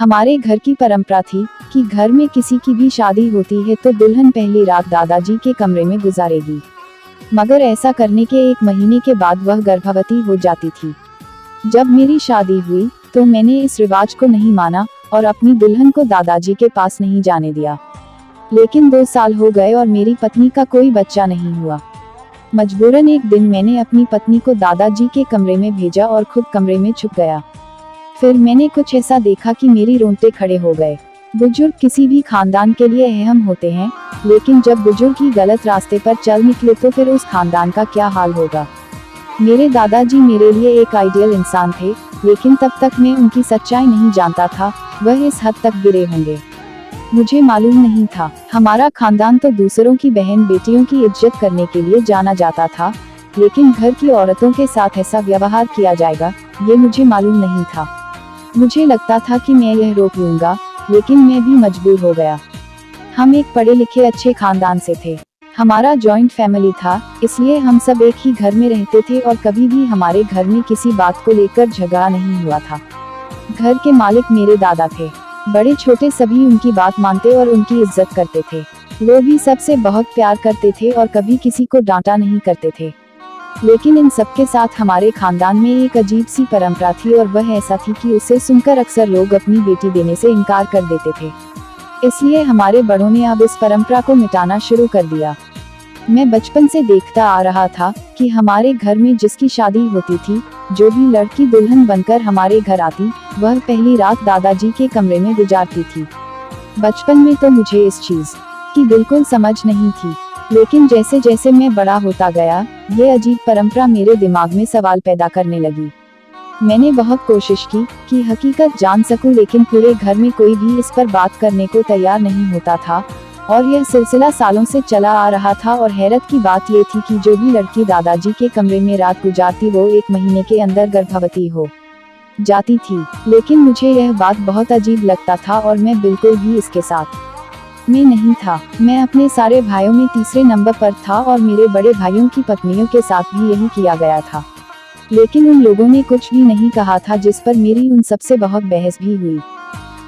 हमारे घर की परंपरा थी कि घर में किसी की भी शादी होती है तो दुल्हन पहली रात दादाजी के कमरे में गुजारेगी। मगर ऐसा करने के 1 महीने के बाद वह गर्भवती हो जाती थी। जब मेरी शादी हुई तो मैंने इस रिवाज को नहीं माना और अपनी दुल्हन को दादाजी के पास नहीं जाने दिया। लेकिन 2 साल हो गए और मेरी पत्नी का कोई बच्चा नहीं हुआ। मजबूरन एक दिन मैंने अपनी पत्नी को दादाजी के कमरे में भेजा और खुद कमरे में छुप गया। फिर मैंने कुछ ऐसा देखा कि मेरी रोंगटे खड़े हो गए। बुजुर्ग किसी भी खानदान के लिए अहम होते हैं, लेकिन जब बुजुर्ग ही गलत रास्ते पर चल निकले तो फिर उस खानदान का क्या हाल होगा। मेरे दादाजी मेरे लिए एक आइडियल इंसान थे, लेकिन तब तक मैं उनकी सच्चाई नहीं जानता था वह इस हद तक गिरे होंगे। मुझे मालूम नहीं था हमारा खानदान तो दूसरों की बहन बेटियों की इज्जत करने के लिए जाना जाता था, लेकिन घर की औरतों के साथ ऐसा व्यवहार किया जाएगा ये मुझे मालूम नहीं था। मुझे लगता था कि मैं यह रोक लूंगा, लेकिन मैं भी मजबूर हो गया। हम एक पढ़े लिखे अच्छे खानदान से थे। हमारा जॉइंट फैमिली था, इसलिए हम सब एक ही घर में रहते थे और कभी भी हमारे घर में किसी बात को लेकर झगड़ा नहीं हुआ था। घर के मालिक मेरे दादा थे। बड़े छोटे सभी उनकी बात मानते और उनकी इज्जत करते थे। वो भी सबसे बहुत प्यार करते थे और कभी किसी को डांटा नहीं करते थे। लेकिन इन सबके साथ हमारे खानदान में एक अजीब सी परंपरा थी और वह ऐसा थी कि उसे सुनकर अक्सर लोग अपनी बेटी देने से इनकार कर देते थे। इसलिए हमारे बड़ों ने अब इस परंपरा को मिटाना शुरू कर दिया। मैं बचपन से देखता आ रहा था कि हमारे घर में जिसकी शादी होती थी, जो भी लड़की दुल्हन बनकर हमारे घर आती, वह पहली रात दादाजी के कमरे में गुजारती थी। बचपन में तो मुझे इस चीज की बिल्कुल समझ नहीं थी, लेकिन जैसे जैसे मैं बड़ा होता गया, ये अजीब परंपरा मेरे दिमाग में सवाल पैदा करने लगी। मैंने बहुत कोशिश की कि हकीकत जान सकूं, लेकिन पूरे घर में कोई भी इस पर बात करने को तैयार नहीं होता था और यह सिलसिला सालों से चला आ रहा था। और हैरत की बात ये थी कि जो भी लड़की दादाजी के कमरे में रात गुजारती वो 1 महीने के अंदर गर्भवती हो जाती थी। लेकिन मुझे यह बात बहुत अजीब लगता था और मैं बिल्कुल भी इसके साथ में नहीं था। मैं अपने सारे भाइयों में तीसरे नंबर पर था और मेरे बड़े भाइयों की पत्नियों के साथ भी यही किया गया था। लेकिन उन लोगों ने कुछ भी नहीं कहा था, जिस पर मेरी उन सबसे बहुत बहस भी हुई।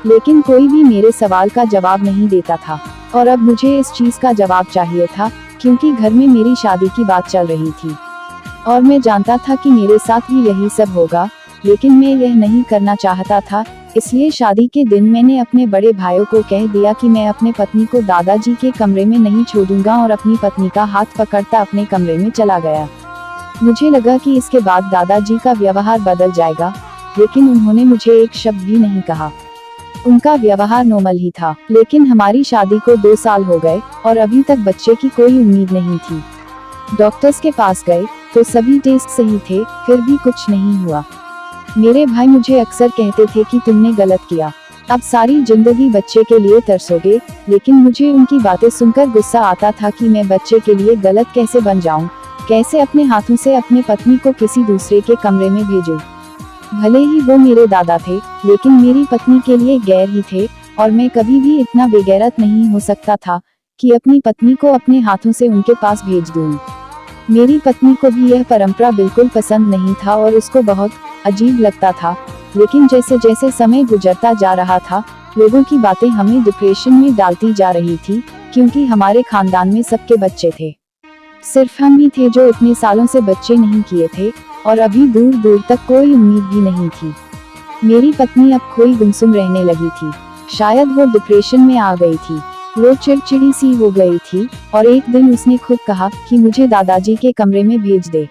लेकिन कोई भी मेरे सवाल का जवाब नहीं देता था और अब मुझे इस चीज का जवाब चाहिए था, क्योंकि घर में मेरी शादी की बात चल रही थी और मैं जानता था कि मेरे साथ भी यही सब होगा, लेकिन मैं यह नहीं करना चाहता था। इसलिए शादी के दिन मैंने अपने बड़े भाइयों को कह दिया कि मैं अपने पत्नी को दादाजी के कमरे में नहीं छोड़ूंगा और अपनी पत्नी का हाथ पकड़ता अपने कमरे में चला गया। मुझे लगा कि इसके बाद दादाजी का व्यवहार बदल जाएगा, लेकिन उन्होंने मुझे एक शब्द भी नहीं कहा। उनका व्यवहार नॉर्मल ही था। लेकिन हमारी शादी को 2 साल हो गए और अभी तक बच्चे की कोई उम्मीद नहीं थी। डॉक्टर्स के पास गए तो सभी टेस्ट सही थे, फिर भी कुछ नहीं हुआ। मेरे भाई मुझे अक्सर कहते थे कि तुमने गलत किया, अब सारी जिंदगी बच्चे के लिए तरसोगे। लेकिन मुझे उनकी बातें सुनकर गुस्सा आता था कि मैं बच्चे के लिए गलत कैसे बन जाऊं, कैसे अपने हाथों से अपनी पत्नी को किसी दूसरे के कमरे में भेजूं। भले ही वो मेरे दादा थे, लेकिन मेरी पत्नी के लिए गैर ही थे और मैं कभी भी इतना बेगैरत नहीं हो सकता था कि अपनी पत्नी को अपने हाथों से उनके पास भेज दूं। मेरी पत्नी को भी यह परंपरा बिल्कुल पसंद नहीं था और उसको बहुत अजीब लगता था। लेकिन जैसे जैसे समय गुजरता जा रहा था, लोगों की बातें हमें डिप्रेशन में डालती जा रही थी, क्योंकि हमारे खानदान में सबके बच्चे थे। सिर्फ हम ही थे जो इतने सालों से बच्चे नहीं किए थे और अभी दूर दूर तक कोई उम्मीद भी नहीं थी। मेरी पत्नी अब खोई गुमसुम रहने लगी थी। शायद वो डिप्रेशन में आ गई थी। वो चिड़चिड़ी सी हो गई थी और एक दिन उसने खुद कहा कि मुझे दादाजी के कमरे में भेज दे।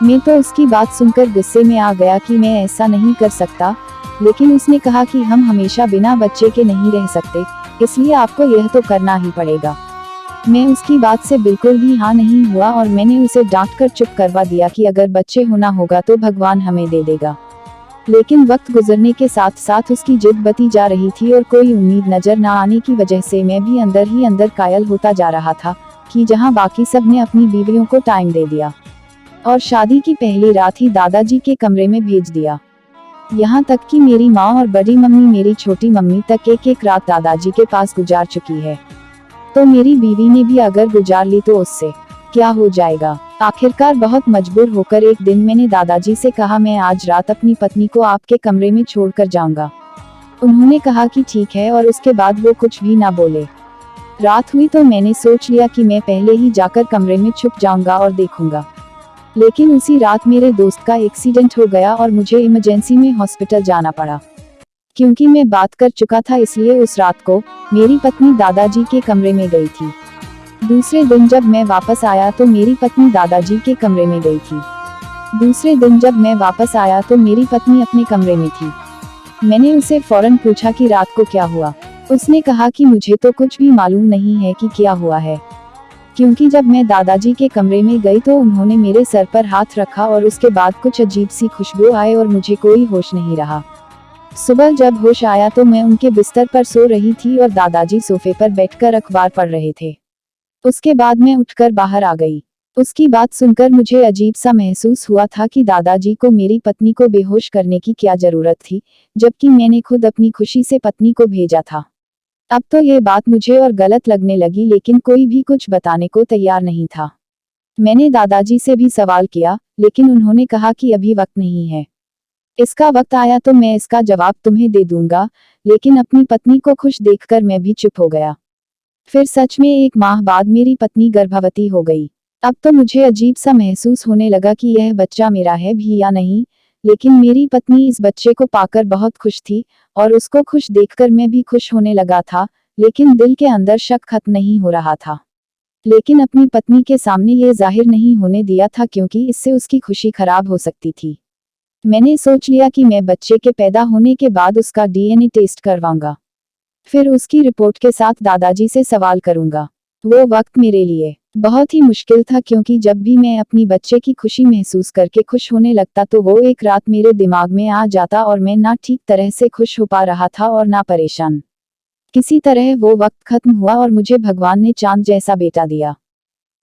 मैं तो उसकी बात सुनकर गुस्से में आ गया कि मैं ऐसा नहीं कर सकता, लेकिन उसने कहा कि हम हमेशा बिना बच्चे के नहीं रह सकते, इसलिए आपको यह तो करना ही पड़ेगा। मैं उसकी बात से बिल्कुल भी हाँ नहीं हुआ और मैंने उसे डांट कर चुप करवा दिया कि अगर बच्चे होना होगा तो भगवान हमें दे देगा। लेकिन वक्त गुजरने के साथ साथ उसकी जिद बढ़ती जा रही थी और कोई उम्मीद नजर न आने की वजह से मैं भी अंदर ही अंदर कायल होता जा रहा था कि जहां बाकी सब ने अपनी बीवियों को टाइम दे दिया और शादी की पहली रात ही दादाजी के कमरे में भेज दिया। यहाँ तक कि मेरी माँ और बड़ी मम्मी, मेरी छोटी मम्मी तक एक एक रात दादाजी के पास गुजार चुकी है। तो मेरी बीवी ने भी अगर गुजार ली तो उससे क्या हो जाएगा। आखिरकार बहुत मजबूर होकर एक दिन मैंने दादाजी से कहा, मैं आज रात अपनी पत्नी को आपके कमरे में छोड़कर जाऊंगा। उन्होंने कहा कि ठीक है और उसके बाद वो कुछ भी ना बोले। रात हुई तो मैंने सोच लिया कि मैं पहले ही जाकर कमरे में छुप जाऊंगा और देखूंगा। लेकिन उसी रात मेरे दोस्त का एक्सीडेंट हो गया और मुझे इमरजेंसी में हॉस्पिटल जाना पड़ा। क्योंकि मैं बात कर चुका था इसलिए उस रात को मेरी पत्नी दादाजी के कमरे में गई थी। दूसरे दिन जब मैं वापस आया तो मेरी पत्नी दादाजी के कमरे में गई थी। दूसरे दिन जब मैं वापस आया तो मेरी पत्नी अपने कमरे में थी। मैंने उसे फौरन पूछा कि रात को क्या हुआ। उसने कहा कि मुझे तो कुछ भी मालूम नहीं है कि क्या हुआ है, क्योंकि जब मैं दादाजी के कमरे में गई तो उन्होंने मेरे सर पर हाथ रखा और उसके बाद कुछ अजीब सी खुशबू आए और मुझे कोई होश नहीं रहा। सुबह जब होश आया तो मैं उनके बिस्तर पर सो रही थी और दादाजी सोफे पर बैठकर अखबार पढ़ रहे थे। उसके बाद मैं उठकर बाहर आ गई। उसकी बात सुनकर मुझे अजीब सा महसूस हुआ था कि दादाजी को मेरी पत्नी को बेहोश करने की क्या जरूरत थी, जबकि मैंने खुद अपनी खुशी से पत्नी को भेजा था। अब तो ये बात मुझे और गलत लगने लगी, लेकिन कोई भी कुछ बताने को तैयार नहीं था। मैंने दादाजी से भी सवाल किया, लेकिन उन्होंने कहा कि अभी वक्त नहीं है। इसका वक्त आया तो मैं इसका जवाब तुम्हें दे दूंगा। लेकिन अपनी पत्नी को खुश देखकर मैं भी चुप हो गया। फिर सच में 1 माह बाद मेरी पत्नी गर्भवती हो गई। अब तो मुझे अजीब सा महसूस होने लगा कि यह बच्चा मेरा है भी या नहीं, लेकिन मेरी पत्नी इस बच्चे को पाकर बहुत खुश थी और उसको खुश देखकर मैं भी खुश होने लगा था, लेकिन दिल के अंदर शक खत्म नहीं हो रहा था। लेकिन अपनी पत्नी के सामने ये जाहिर नहीं होने दिया था, क्योंकि इससे उसकी खुशी खराब हो सकती थी। मैंने सोच लिया कि मैं बच्चे के पैदा होने के बाद उसका डीएनए टेस्ट करवाऊंगा। फिर उसकी रिपोर्ट के साथ दादाजी से सवाल करूंगा। वो वक्त मेरे लिए बहुत ही मुश्किल था, क्योंकि जब भी मैं अपनी बच्चे की खुशी महसूस करके खुश होने लगता तो वो एक रात मेरे दिमाग में आ जाता और मैं ना ठीक तरह से खुश हो पा रहा था और ना परेशान। किसी तरह वो वक्त खत्म हुआ और मुझे भगवान ने चांद जैसा बेटा दिया।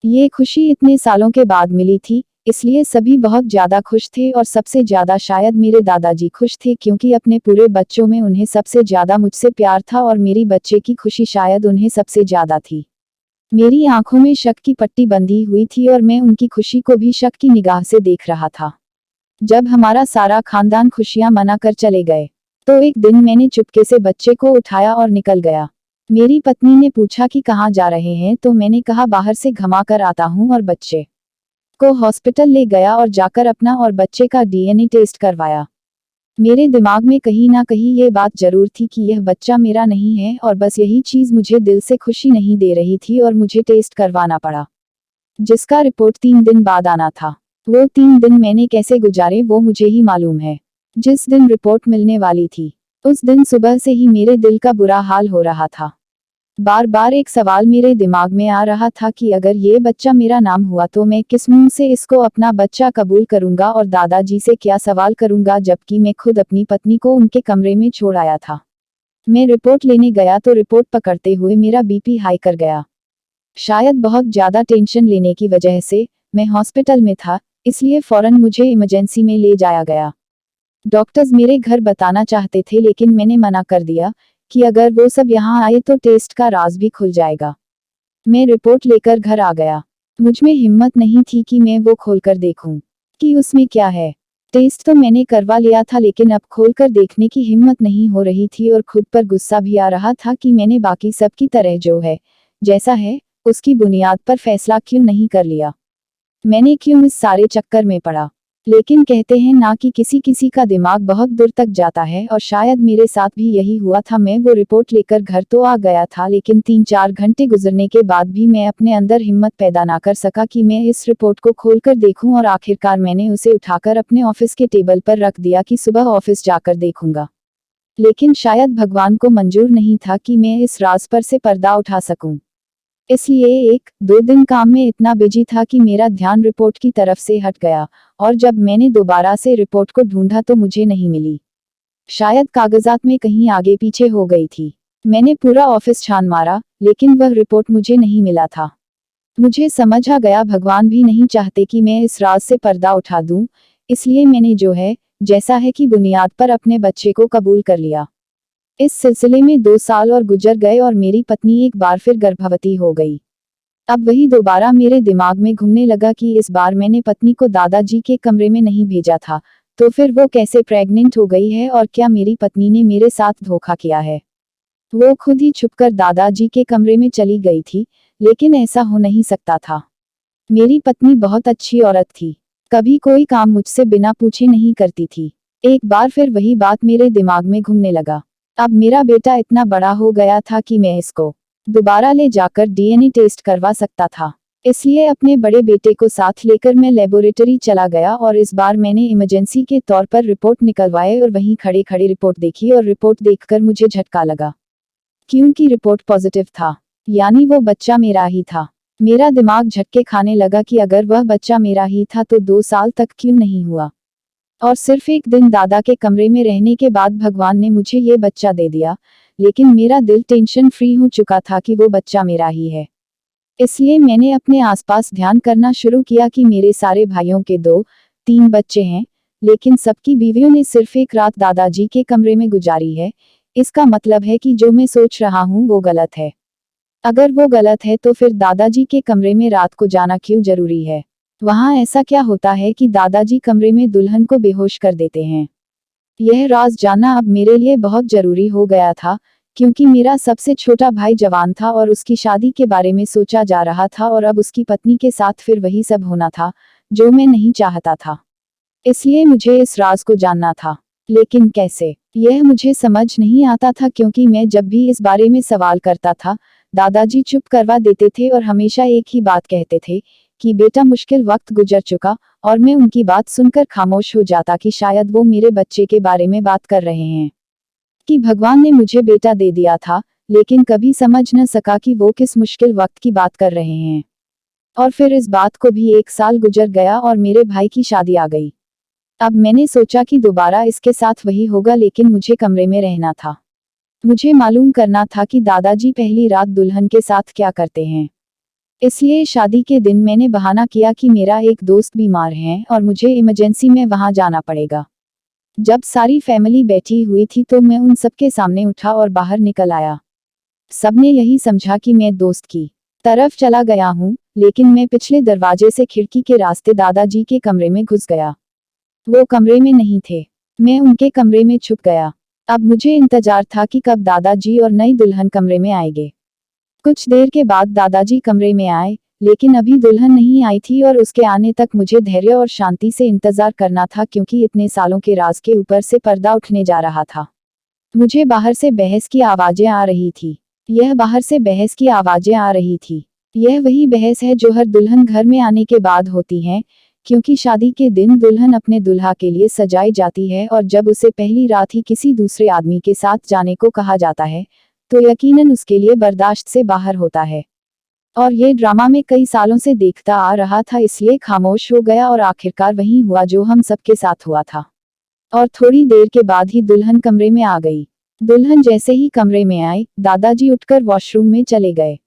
ये खुशी इतने सालों के बाद मिली थी, इसलिए सभी बहुत ज्यादा खुश थे और सबसे ज्यादा शायद मेरे दादाजी खुश थे, क्योंकि अपने पूरे बच्चों में उन्हें सबसे ज्यादा मुझसे प्यार था और मेरी बच्चे की खुशी शायद उन्हें सबसे ज्यादा थी। मेरी आंखों में शक की पट्टी बंधी हुई थी और मैं उनकी खुशी को भी शक की निगाह से देख रहा था। जब हमारा सारा खानदान खुशियां मनाकर चले गए तो एक दिन मैंने चुपके से बच्चे को उठाया और निकल गया। मेरी पत्नी ने पूछा कि कहाँ जा रहे हैं, तो मैंने कहा बाहर से घुमा कर आता हूँ, और बच्चे को हॉस्पिटल ले गया और जाकर अपना और बच्चे का डीएनए टेस्ट करवाया। मेरे दिमाग में कहीं ना कहीं ये बात जरूर थी कि यह बच्चा मेरा नहीं है, और बस यही चीज मुझे दिल से खुशी नहीं दे रही थी और मुझे टेस्ट करवाना पड़ा, जिसका रिपोर्ट 3 दिन बाद आना था। वो 3 दिन मैंने कैसे गुजारे वो मुझे ही मालूम है। जिस दिन रिपोर्ट मिलने वाली थी उस दिन सुबह से ही मेरे दिल का बुरा हाल हो रहा था। बार बार एक सवाल मेरे दिमाग में आ रहा था कि अगर ये बच्चा मेरा नाम हुआ तो मैं किस मुंह से इसको अपना बच्चा कबूल करूंगा और दादाजी से क्या सवाल करूंगा, जबकि मैं खुद अपनी पत्नी को उनके कमरे में छोड़ आया था। मैं रिपोर्ट लेने गया तो रिपोर्ट पकड़ते हुए मेरा बीपी हाई कर गया। शायद बहुत ज्यादा टेंशन लेने की वजह से मैं हॉस्पिटल में था, इसलिए फौरन मुझे इमरजेंसी में ले जाया गया। डॉक्टर्स मेरे घर बताना चाहते थे, लेकिन मैंने मना कर दिया कि अगर वो सब यहाँ आए तो टेस्ट का राज भी खुल जाएगा। मैं रिपोर्ट लेकर घर आ गया। मुझ में हिम्मत नहीं थी कि मैं वो खोलकर देखूं कि उसमें क्या है। टेस्ट तो मैंने करवा लिया था, लेकिन अब खोलकर देखने की हिम्मत नहीं हो रही थी और खुद पर गुस्सा भी आ रहा था कि मैंने बाकी सब की तरह जो है जैसा है उसकी बुनियाद पर फैसला क्यों नहीं कर लिया। मैंने क्यों इस सारे चक्कर में पड़ा। लेकिन कहते हैं ना कि किसी किसी का दिमाग बहुत दूर तक जाता है, और शायद मेरे साथ भी यही हुआ था। मैं वो रिपोर्ट लेकर घर तो आ गया था, लेकिन 3-4 घंटे गुजरने के बाद भी मैं अपने अंदर हिम्मत पैदा ना कर सका कि मैं इस रिपोर्ट को खोलकर देखूं, और आखिरकार मैंने उसे उठाकर अपने ऑफिस के टेबल पर रख दिया कि सुबह ऑफिस जाकर देखूंगा। लेकिन शायद भगवान को मंजूर नहीं था कि मैं इस राज पर से पर्दा उठा सकूं। इसलिए 1-2 दिन काम में इतना बिजी था कि मेरा ध्यान रिपोर्ट की तरफ से हट गया, और जब मैंने दोबारा से रिपोर्ट को ढूंढा तो मुझे नहीं मिली। शायद कागजात में कहीं आगे पीछे हो गई थी। मैंने पूरा ऑफिस छान मारा, लेकिन वह रिपोर्ट मुझे नहीं मिला था। मुझे समझ आ गया भगवान भी नहीं चाहते कि मैं इस राज से पर्दा उठा दूं, इसलिए मैंने जो है जैसा है की बुनियाद पर अपने बच्चे को कबूल कर लिया। इस सिलसिले में 2 साल और गुजर गए और मेरी पत्नी एक बार फिर गर्भवती हो गई। अब वही दोबारा मेरे दिमाग में घूमने लगा कि इस बार मैंने पत्नी को दादाजी के कमरे में नहीं भेजा था, तो फिर वो कैसे प्रेग्नेंट हो गई है और क्या मेरी पत्नी ने मेरे साथ धोखा किया है? वो खुद ही छुपकर दादाजी के कमरे में चली गई थी, लेकिन ऐसा हो नहीं सकता था। मेरी पत्नी बहुत अच्छी औरत थी, कभी कोई काम मुझसे बिना पूछे नहीं करती थी। एक बार फिर वही बात मेरे दिमाग में घूमने लगा। अब मेरा बेटा इतना बड़ा हो गया था कि मैं इसको दोबारा ले जाकर डीएनए टेस्ट करवा सकता था। इसलिए अपने बड़े बेटे को साथ लेकर मैं लेबोरेटरी चला गया और इस बार मैंने इमरजेंसी के तौर पर रिपोर्ट निकलवाए और वहीं खड़े खड़े रिपोर्ट देखी और रिपोर्ट देखकर मुझे झटका लगा, क्योंकि रिपोर्ट पॉजिटिव था, यानी वो बच्चा मेरा ही था। मेरा दिमाग झटके खाने लगा कि अगर वह बच्चा मेरा ही था तो 2 साल तक क्यों नहीं हुआ, और सिर्फ एक दिन दादा के कमरे में रहने के बाद भगवान ने मुझे ये बच्चा दे दिया। लेकिन मेरा दिल टेंशन फ्री हो चुका था कि वो बच्चा मेरा ही है। इसलिए मैंने अपने आसपास ध्यान करना शुरू किया कि मेरे सारे भाइयों के 2-3 बच्चे हैं, लेकिन सबकी बीवियों ने सिर्फ एक रात दादाजी के कमरे में गुजारी है। इसका मतलब है कि जो मैं सोच रहा हूँ वो गलत है। अगर वो गलत है तो फिर दादाजी के कमरे में रात को जाना क्यों जरूरी है? वहाँ ऐसा क्या होता है कि दादाजी कमरे में दुल्हन को बेहोश कर देते हैं? यह राज जानना अब मेरे लिए बहुत जरूरी हो गया था, क्योंकि मेरा सबसे छोटा भाई जवान था और उसकी शादी के बारे में सोचा जा रहा था और अब उसकी पत्नी के साथ फिर वही सब होना था जो मैं नहीं चाहता था। इसलिए मुझे इस राज को जानना था, लेकिन कैसे, यह मुझे समझ नहीं आता था, क्योंकि मैं जब भी इस बारे में सवाल करता था दादाजी चुप करवा देते थे और हमेशा एक ही बात कहते थे कि बेटा मुश्किल वक्त गुजर चुका, और मैं उनकी बात सुनकर खामोश हो जाता कि शायद वो मेरे बच्चे के बारे में बात कर रहे हैं, कि भगवान ने मुझे बेटा दे दिया था, लेकिन कभी समझ न सका कि वो किस मुश्किल वक्त की बात कर रहे हैं। और फिर इस बात को भी 1 साल गुजर गया और मेरे भाई की शादी आ गई। अब मैंने सोचा कि दोबारा इसके साथ वही होगा, लेकिन मुझे कमरे में रहना था। मुझे मालूम करना था कि दादाजी पहली रात दुल्हन के साथ क्या करते हैं। इसलिए शादी के दिन मैंने बहाना किया कि मेरा एक दोस्त बीमार है और मुझे इमरजेंसी में वहां जाना पड़ेगा। जब सारी फैमिली बैठी हुई थी तो मैं उन सबके सामने उठा और बाहर निकल आया। सबने यही समझा कि मैं दोस्त की तरफ चला गया हूँ, लेकिन मैं पिछले दरवाजे से खिड़की के रास्ते दादाजी के कमरे में घुस गया। वो कमरे में नहीं थे, मैं उनके कमरे में छुप गया। अब मुझे इंतजार था कि कब दादाजी और नई दुल्हन कमरे में आएंगे। कुछ देर के बाद दादाजी कमरे में आए, लेकिन अभी दुल्हन नहीं आई थी और उसके आने तक मुझे धैर्य और शांति से इंतजार करना था, क्योंकि इतने सालों के राज के ऊपर से पर्दा उठने जा रहा था। मुझे बाहर से बहस की आवाजें आ रही थी। यह बाहर से बहस की आवाजें आ रही थी। यह वही बहस है जो हर दुल्हन घर में आने के बाद होती है, क्योंकि शादी के दिन दुल्हन अपने दुल्हा के लिए सजाई जाती है और जब उसे पहली रात ही किसी दूसरे आदमी के साथ जाने को कहा जाता है तो यकीनन उसके लिए बर्दाश्त से बाहर होता है। और ये ड्रामा मैं कई सालों से देखता आ रहा था, इसलिए खामोश हो गया और आखिरकार वही हुआ जो हम सबके साथ हुआ था। और थोड़ी देर के बाद ही दुल्हन कमरे में आ गई। दुल्हन जैसे ही कमरे में आई, दादाजी उठकर वॉशरूम में चले गए।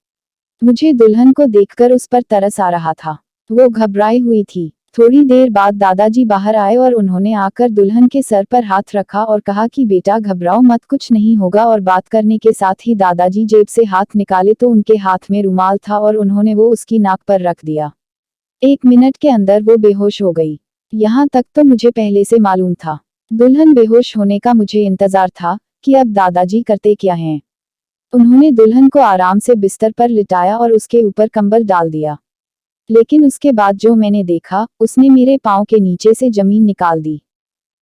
मुझे दुल्हन को देखकर उस पर तरस आ रहा था। वो घबराई हुई थी। थोड़ी देर बाद दादाजी बाहर आए और उन्होंने आकर दुल्हन के सर पर हाथ रखा और कहा कि बेटा घबराओ मत, कुछ नहीं होगा। और बात करने के साथ ही दादाजी जेब से हाथ निकाले तो उनके हाथ में रुमाल था और उन्होंने वो उसकी नाक पर रख दिया। 1 मिनट के अंदर वो बेहोश हो गई। यहाँ तक तो मुझे पहले से मालूम था। दुल्हन बेहोश होने का मुझे इंतजार था कि अब दादाजी करते क्या हैं। उन्होंने दुल्हन को आराम से बिस्तर पर लिटाया और उसके ऊपर कंबल डाल दिया। लेकिन उसके बाद जो मैंने देखा, उसने मेरे पाँव के नीचे से जमीन निकाल दी।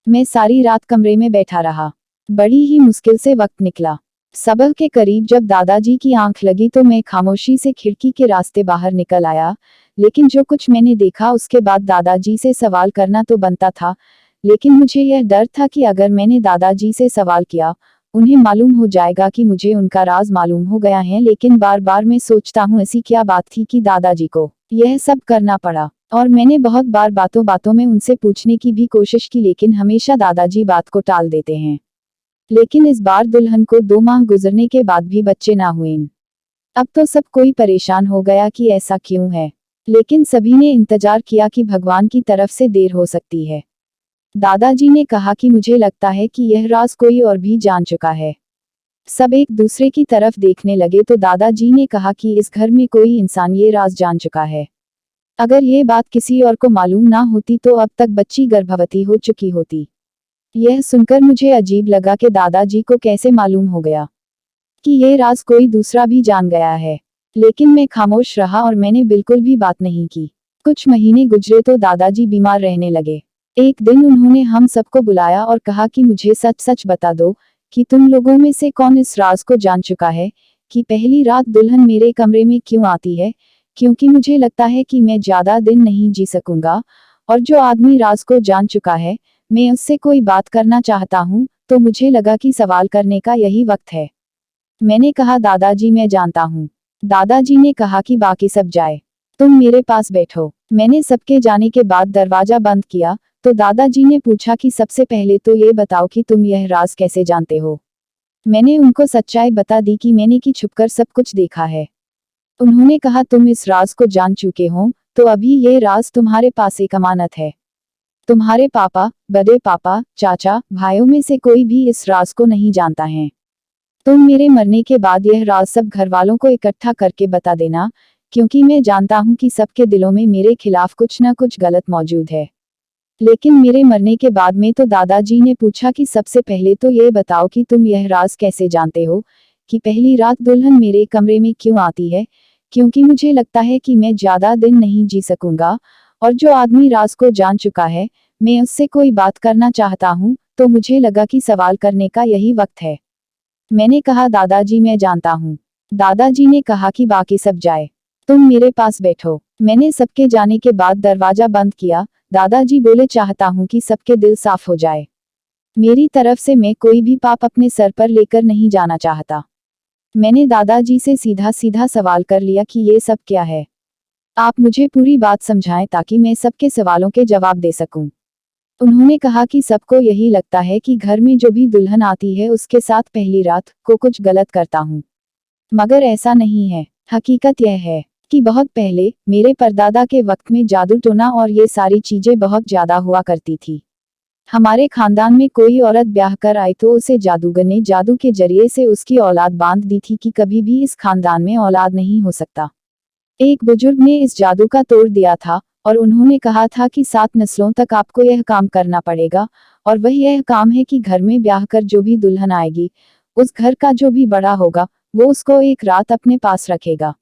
मैं सारी रात कमरे में बैठा रहा। बड़ी ही मुश्किल से वक्त निकला। सुबह के करीब जब दादाजी की आंख लगी तो मैं खामोशी से खिड़की के रास्ते बाहर निकल आया। लेकिन जो कुछ मैंने देखा उसके बाद दादाजी से सवाल करना तो बनता था, लेकिन मुझे यह डर था कि अगर मैंने दादाजी से सवाल किया, उन्हें मालूम हो जाएगा कि मुझे उनका राज मालूम हो गया है। लेकिन बार बार मैं सोचता हूँ ऐसी क्या बात थी कि दादाजी को यह सब करना पड़ा। और मैंने बहुत बार बातों बातों में उनसे पूछने की भी कोशिश की, लेकिन हमेशा दादाजी बात को टाल देते हैं। लेकिन इस बार दुल्हन को 2 माह गुजरने के बाद भी बच्चे ना हुए। अब तो सब कोई परेशान हो गया कि ऐसा क्यों है, लेकिन सभी ने इंतजार किया कि भगवान की तरफ से देर हो सकती है। दादाजी ने कहा कि मुझे लगता है कि यह राज कोई और भी जान चुका है। सब एक दूसरे की तरफ देखने लगे तो दादाजी ने कहा कि इस घर में कोई इंसान ये राज जान चुका है। अगर ये बात किसी और को मालूम ना होती तो अब तक बच्ची गर्भवती हो चुकी होती। यह सुनकर मुझे अजीब लगा कि दादाजी को कैसे मालूम हो गया कि ये राज कोई दूसरा भी जान गया है। लेकिन मैं खामोश रहा और मैंने बिल्कुल भी बात नहीं की। कुछ महीने गुजरे तो दादाजी बीमार रहने लगे। एक दिन उन्होंने हम सबको बुलाया और कहा कि मुझे सच सच बता दो कि तुम लोगों में से कौन इस राज को जान चुका है कि पहली रात दुल्हन मेरे कमरे में क्यों आती है, क्योंकि मुझे लगता है कि मैं ज्यादा दिन नहीं जी सकूंगा, और जो आदमी राज को जान चुका है मैं उससे कोई बात करना चाहता हूँ, तो मुझे लगा कि सवाल करने का यही वक्त है। मैंने कहा दादाजी मैं जानता हूँ। दादाजी ने कहा कि बाकी सब जाए, तुम मेरे पास बैठो। मैंने सबके जाने के बाद दरवाजा बंद किया तो दादाजी ने पूछा कि सबसे पहले तो ये बताओ कि तुम यह राज कैसे जानते हो। मैंने उनको सच्चाई बता दी कि मैंने की छुपकर सब कुछ देखा है। उन्होंने कहा तुम इस राज को जान चुके हो तो अभी ये राज तुम्हारे पास एक अमानत है। तुम्हारे पापा, बड़े पापा, चाचा, भाइयों में से कोई भी इस राज को नहीं जानता है। तुम मेरे मरने के बाद यह राज सब घर वालों को इकट्ठा करके बता देना, क्योंकि मैं जानता हूं कि सबके दिलों में मेरे खिलाफ कुछ न कुछ गलत मौजूद है। लेकिन मेरे मरने के बाद में तो दादाजी ने पूछा कि सबसे पहले तो ये बताओ कि तुम यह राज कैसे जानते हो कि पहली रात दुल्हन मेरे कमरे में क्यों आती है, क्योंकि मुझे लगता है कि मैं ज्यादा दिन नहीं जी सकूंगा, और जो आदमी राज को जान चुका है मैं उससे कोई बात करना चाहता हूँ, तो मुझे लगा कि सवाल करने का यही वक्त है। मैंने कहा दादाजी मैं जानता हूँ। दादाजी ने कहा कि बाकी सब जाए, तुम मेरे पास बैठो। मैंने सबके जाने के बाद दरवाजा बंद किया। दादाजी बोले चाहता हूँ कि सबके दिल साफ हो जाए। मेरी तरफ से मैं कोई भी पाप अपने सर पर लेकर नहीं जाना चाहता। मैंने दादाजी से सीधा सीधा सवाल कर लिया कि ये सब क्या है। आप मुझे पूरी बात समझाएं ताकि मैं सबके सवालों के जवाब दे सकूं। उन्होंने कहा कि सबको यही लगता है कि घर में जो भी दुल्हन आती है उसके साथ पहली रात को कुछ गलत करता हूँ, मगर ऐसा नहीं है। हकीकत यह है कि बहुत पहले मेरे परदादा के वक्त में जादू टोना और ये सारी चीजें बहुत ज्यादा हुआ करती थी। हमारे खानदान में कोई औरत ब्याह कर आई तो उसे जादूगर ने जादू के जरिए से उसकी औलाद बांध दी थी कि कभी भी इस खानदान में औलाद नहीं हो सकता। एक बुजुर्ग ने इस जादू का तोड़ दिया था और उन्होंने कहा था कि 7 नस्लों तक आपको यह काम करना पड़ेगा, और वह यह काम है कि घर में ब्याह कर जो भी दुल्हन आएगी उस घर का जो भी बड़ा होगा वो उसको एक रात अपने पास रखेगा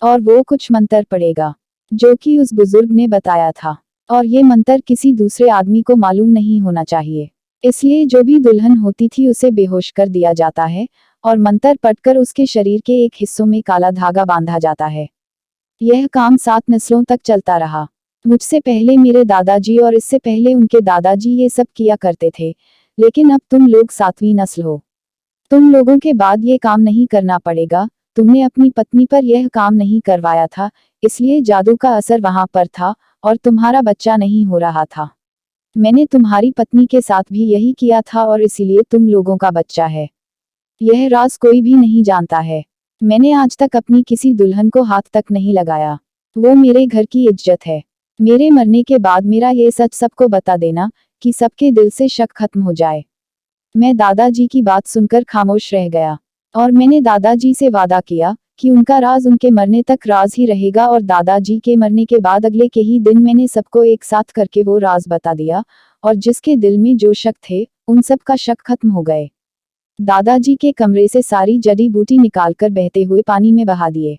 और वो कुछ मंत्र पढ़ेगा जो कि उस बुजुर्ग ने बताया था, और ये मंत्र किसी दूसरे आदमी को मालूम नहीं होना चाहिए। इसलिए जो भी दुल्हन होती थी उसे बेहोश कर दिया जाता है और मंत्र पढ़कर उसके शरीर के एक हिस्सों में काला धागा बांधा जाता है। यह काम 7 नस्लों तक चलता रहा। मुझसे पहले मेरे दादाजी और इससे पहले उनके दादाजी ये सब किया करते थे, लेकिन अब तुम लोग 7वीं नस्ल हो। तुम लोगों के बाद ये काम नहीं करना पड़ेगा। तुमने अपनी पत्नी पर यह काम नहीं करवाया था, इसलिए जादू का असर वहां पर था और तुम्हारा बच्चा नहीं हो रहा था। मैंने तुम्हारी पत्नी के साथ भी यही किया था और इसीलिए तुम लोगों का बच्चा है। यह राज कोई भी नहीं जानता है। मैंने आज तक अपनी किसी दुल्हन को हाथ तक नहीं लगाया। वो मेरे घर की इज्जत है। मेरे मरने के बाद मेरा ये सच सबको बता देना कि सबके दिल से शक खत्म हो जाए। मैं दादाजी की बात सुनकर खामोश रह गया और मैंने दादाजी से वादा किया कि उनका राज उनके मरने तक राज ही रहेगा, और दादाजी के मरने के बाद अगले के ही दिन मैंने सबको एक साथ करके वो राज बता दिया, और जिसके दिल में जो शक थे उन सब का शक खत्म हो गए। दादाजी के कमरे से सारी जड़ी बूटी निकालकर बहते हुए पानी में बहा दिए।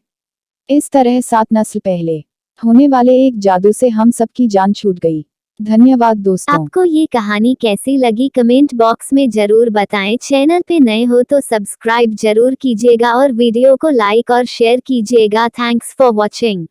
इस तरह 7 नस्ल पहले होने वाले एक जादू से हम सबकी जान छूट गई। धन्यवाद दोस्तों। आपको ये कहानी कैसी लगी कमेंट बॉक्स में जरूर बताएं। चैनल पे नए हो तो सब्सक्राइब जरूर कीजिएगा और वीडियो को लाइक और शेयर कीजिएगा। Thanks for watching.